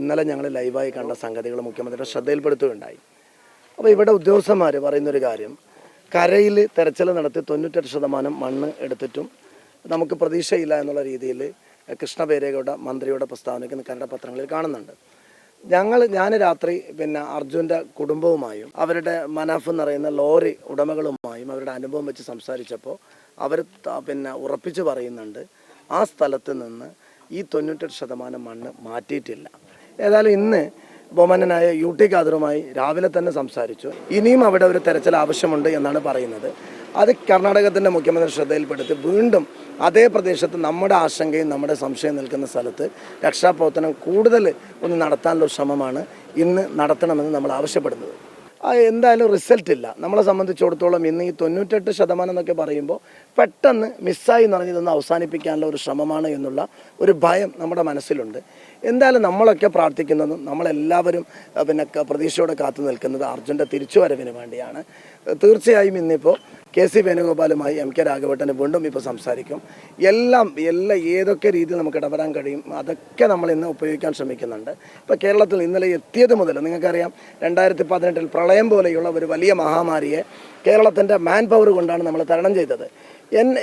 ഇന്നലെ ഞങ്ങൾ ലൈവായി കണ്ട സംഗതികൾ മുഖ്യമന്ത്രിയുടെ ശ്രദ്ധയിൽപ്പെടുത്തുകയുണ്ടായി. അപ്പോൾ ഇവിടെ ഉദ്യോഗസ്ഥന്മാർ പറയുന്നൊരു കാര്യം, കരയിൽ തെരച്ചിൽ നടത്തി 98% മണ്ണ് എടുത്തിട്ടും നമുക്ക് പ്രതീക്ഷയില്ല എന്നുള്ള രീതിയിൽ കൃഷ്ണ ബൈരേഗൌഡ മന്ത്രിയുടെ പ്രസ്താവനയ്ക്ക് കന്നഡ പത്രങ്ങളിൽ കാണുന്നുണ്ട്. ഞാൻ രാത്രി അർജുൻ്റെ കുടുംബവുമായും അവരുടെ മനാഫ് എന്ന് പറയുന്ന ലോറി ഉടമകളുമായും അവരുടെ അനുഭവം വെച്ച് സംസാരിച്ചപ്പോൾ അവർ ഉറപ്പിച്ച് പറയുന്നുണ്ട് ആ സ്ഥലത്ത് നിന്ന് ഈ 98% മണ്ണ് മാറ്റിയിട്ടില്ല. ഏതായാലും ഇന്ന് ബഹുമാനനായ UT ഖാദറുമായി രാവിലെ തന്നെ സംസാരിച്ചു. ഇനിയും അവിടെ ഒരു തെരച്ചിൽ ആവശ്യമുണ്ട് എന്നാണ് പറയുന്നത്. അത് കർണാടകത്തിൻ്റെ മുഖ്യമന്ത്രി ശ്രദ്ധയിൽപ്പെടുത്തി വീണ്ടും അതേ പ്രദേശത്ത് നമ്മുടെ ആശങ്കയും നമ്മുടെ സംശയം നിൽക്കുന്ന സ്ഥലത്ത് രക്ഷാപ്രവർത്തനം കൂടുതൽ ഒന്ന് നടത്താനുള്ള ശ്രമമാണ് ഇന്ന് നടത്തണമെന്ന് നമ്മൾ ആവശ്യപ്പെടുന്നത്. എന്തായാലും റിസൾട്ട് ഇല്ല. നമ്മളെ സംബന്ധിച്ചിടത്തോളം ഇന്ന് ഈ 98% എന്നൊക്കെ പറയുമ്പോൾ പെട്ടെന്ന് മിസ്സായി നിറഞ്ഞതൊന്ന് അവസാനിപ്പിക്കാനുള്ള ഒരു ശ്രമമാണ് എന്നുള്ള ഒരു ഭയം നമ്മുടെ മനസ്സിലുണ്ട്. എന്തായാലും നമ്മളൊക്കെ പ്രാർത്ഥിക്കുന്നതും നമ്മളെല്ലാവരും പ്രതീക്ഷയോടെ കാത്തു നിൽക്കുന്നത് അർജുൻ്റെ തിരിച്ചുവരവിന് വേണ്ടിയാണ്. തീർച്ചയായും ഇന്നിപ്പോൾ KC വേണുഗോപാലുമായി MK രാഘവേട്ടന് വീണ്ടും ഇപ്പോൾ സംസാരിക്കും. ഏതൊക്കെ രീതിയിൽ നമുക്ക് ഇടപെടാൻ കഴിയും അതൊക്കെ നമ്മൾ ഇന്ന് ഉപയോഗിക്കാൻ ശ്രമിക്കുന്നുണ്ട്. ഇപ്പോൾ കേരളത്തിൽ ഇന്നലെ എത്തിയത് മുതൽ നിങ്ങൾക്കറിയാം 2018 പ്രളയം പോലെയുള്ള ഒരു വലിയ മഹാമാരിയെ കേരളത്തിൻ്റെ മാൻ പവർ കൊണ്ടാണ് നമ്മൾ തരണം ചെയ്തത്.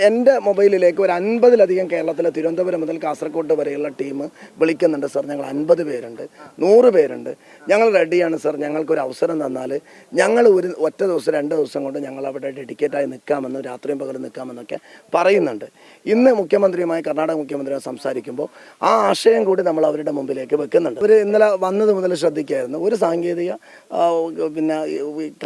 എൻ്റെ മൊബൈലിലേക്ക് ഒരു 50ലധികം കേരളത്തിലെ തിരുവനന്തപുരം മുതൽ കാസർഗോഡ് വരെയുള്ള ടീം വിളിക്കുന്നുണ്ട്. സർ, ഞങ്ങൾ 50 പേരുണ്ട്, 100 പേരുണ്ട്, ഞങ്ങൾ റെഡിയാണ് സർ, ഞങ്ങൾക്കൊരു അവസരം തന്നാൽ ഞങ്ങൾ ഒറ്റ ദിവസം 2 ദിവസം കൊണ്ട് ഞങ്ങൾ അവിടെ ഡെഡിക്കേറ്റായി നിൽക്കാമെന്ന്, രാത്രിയും പകലും നിൽക്കാമെന്നൊക്കെ പറയുന്നുണ്ട്. ഇന്ന് മുഖ്യമന്ത്രിയുമായി കർണാടക മുഖ്യമന്ത്രിയുമായി സംസാരിക്കുമ്പോൾ ആ ആശയം കൂടി നമ്മൾ അവരുടെ മുമ്പിലേക്ക് വെക്കുന്നുണ്ട്. അവർ ഇന്നലെ വന്നത് മുതൽ ശ്രദ്ധിക്കായിരുന്നു. ഒരു സാങ്കേതിക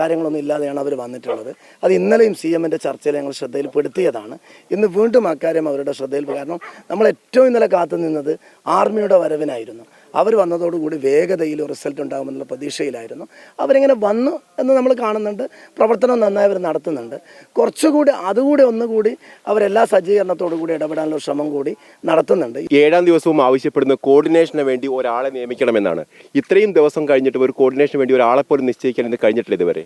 കാര്യങ്ങളൊന്നും ഇല്ലാതെയാണ് അവർ വന്നിട്ടുള്ളത്. അത് ഇന്നലെയും CMൻ്റെ ചർച്ചയിൽ ഞങ്ങൾ ശ്രദ്ധയിൽപ്പെടുത്തിയതാണ്. ഇന്ന് വീണ്ടും അക്കാര്യം അവരുടെ ശ്രദ്ധയിൽ, കാരണം നമ്മൾ ഏറ്റവും ഇന്നലെ കാത്തു നിന്നത് ആർമിയുടെ വരവിനായിരുന്നു. അവർ വന്നതോടുകൂടി വേഗതയിൽ റിസൾട്ട് ഉണ്ടാകുമെന്നുള്ള പ്രതീക്ഷയിലായിരുന്നു. അവരിങ്ങനെ വന്നു എന്ന് നമ്മൾ കാണുന്നുണ്ട്. പ്രവർത്തനം നന്നായി അവർ നടത്തുന്നുണ്ട്. കുറച്ചുകൂടി അതുകൂടി ഒന്നുകൂടി അവരെല്ലാ സജ്ജീകരണത്തോടു കൂടി ഇടപെടാനുള്ള ശ്രമം കൂടി നടത്തുന്നുണ്ട്. 7ാം ദിവസവും ആവശ്യപ്പെടുന്ന കോർഡിനേഷന് വേണ്ടി ഒരാളെ നിയമിക്കണമെന്നാണ്. ഇത്രയും ദിവസം കഴിഞ്ഞിട്ട് ഒരു കോർഡിനേഷന് വേണ്ടി ഒരാളെ പോലും നിശ്ചയിക്കാൻ ഇത് കഴിഞ്ഞിട്ടില്ല ഇതുവരെ.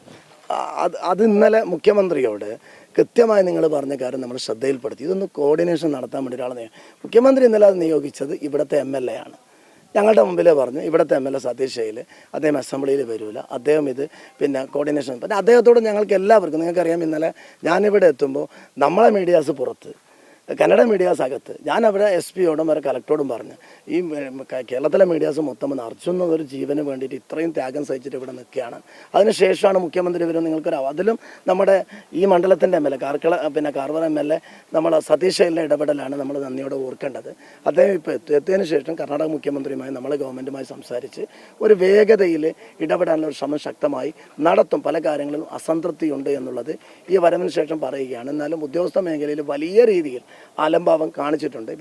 അത് ഇന്നലെ മുഖ്യമന്ത്രിയോട് കൃത്യമായി നിങ്ങൾ പറഞ്ഞ കാര്യം നമ്മൾ ശ്രദ്ധയിൽപ്പെടുത്തി. ഇതൊന്ന് കോർഡിനേഷൻ നടത്താൻ വേണ്ടി ഒരാളെ മുഖ്യമന്ത്രി ഇന്നലെ അത് നിയോഗിച്ചത് ഇവിടുത്തെ MLA ആണ്. ഞങ്ങളുടെ മുമ്പിലേ പറഞ്ഞു ഇവിടുത്തെ MLA സതീഷ് ശൈൽ, അദ്ദേഹം അസംബ്ലിയിൽ വരില്ല, അദ്ദേഹം ഇത് കോർഡിനേഷൻ. പിന്നെ അദ്ദേഹത്തോട് ഞങ്ങൾക്ക് എല്ലാവർക്കും, നിങ്ങൾക്കറിയാം, ഇന്നലെ ഞാനിവിടെ എത്തുമ്പോൾ നമ്മളെ മീഡിയാസ് പുറത്ത്, കന്നഡ മീഡിയാസ് അകത്ത്, ഞാൻ അവിടെ SP-യോടും വരെ കലക്ടറോടും പറഞ്ഞു ഈ കേരളത്തിലെ മീഡിയാസ് മൊത്തം അർജുൻ ഒരു ജീവന് വേണ്ടിയിട്ട് ഇത്രയും ത്യാഗം സഹിച്ചിട്ട് ഇവിടെ നിൽക്കുകയാണ്. അതിനുശേഷമാണ് മുഖ്യമന്ത്രി വരും. അതിലും നമ്മുടെ ഈ മണ്ഡലത്തിൻ്റെ MLA കാർവർ MLA നമ്മൾ സതീഷ് ശൈലിൻ്റെ ഇടപെടലാണ് നമ്മൾ നന്ദിയോടെ ഓർക്കേണ്ടത്. അദ്ദേഹം ഇപ്പോൾ എത്തിയതിനു ശേഷം കർണാടക മുഖ്യമന്ത്രിയുമായി നമ്മൾ ഗവൺമെൻറ്റുമായി സംസാരിച്ച് ഒരു വേഗതയിൽ ഇടപെടാനുള്ള ഒരു ശ്രമം ശക്തമായി നടത്തും. പല കാര്യങ്ങളിലും അസംതൃപ്തിയുണ്ട് എന്നുള്ളത് ഈ വരവിന് ശേഷം പറയുകയാണ്. എന്നാലും ഉദ്യോഗസ്ഥ മേഖലയിൽ വലിയ രീതിയിൽ അലംഭാവം കാണിച്ചിട്ടുണ്ട്.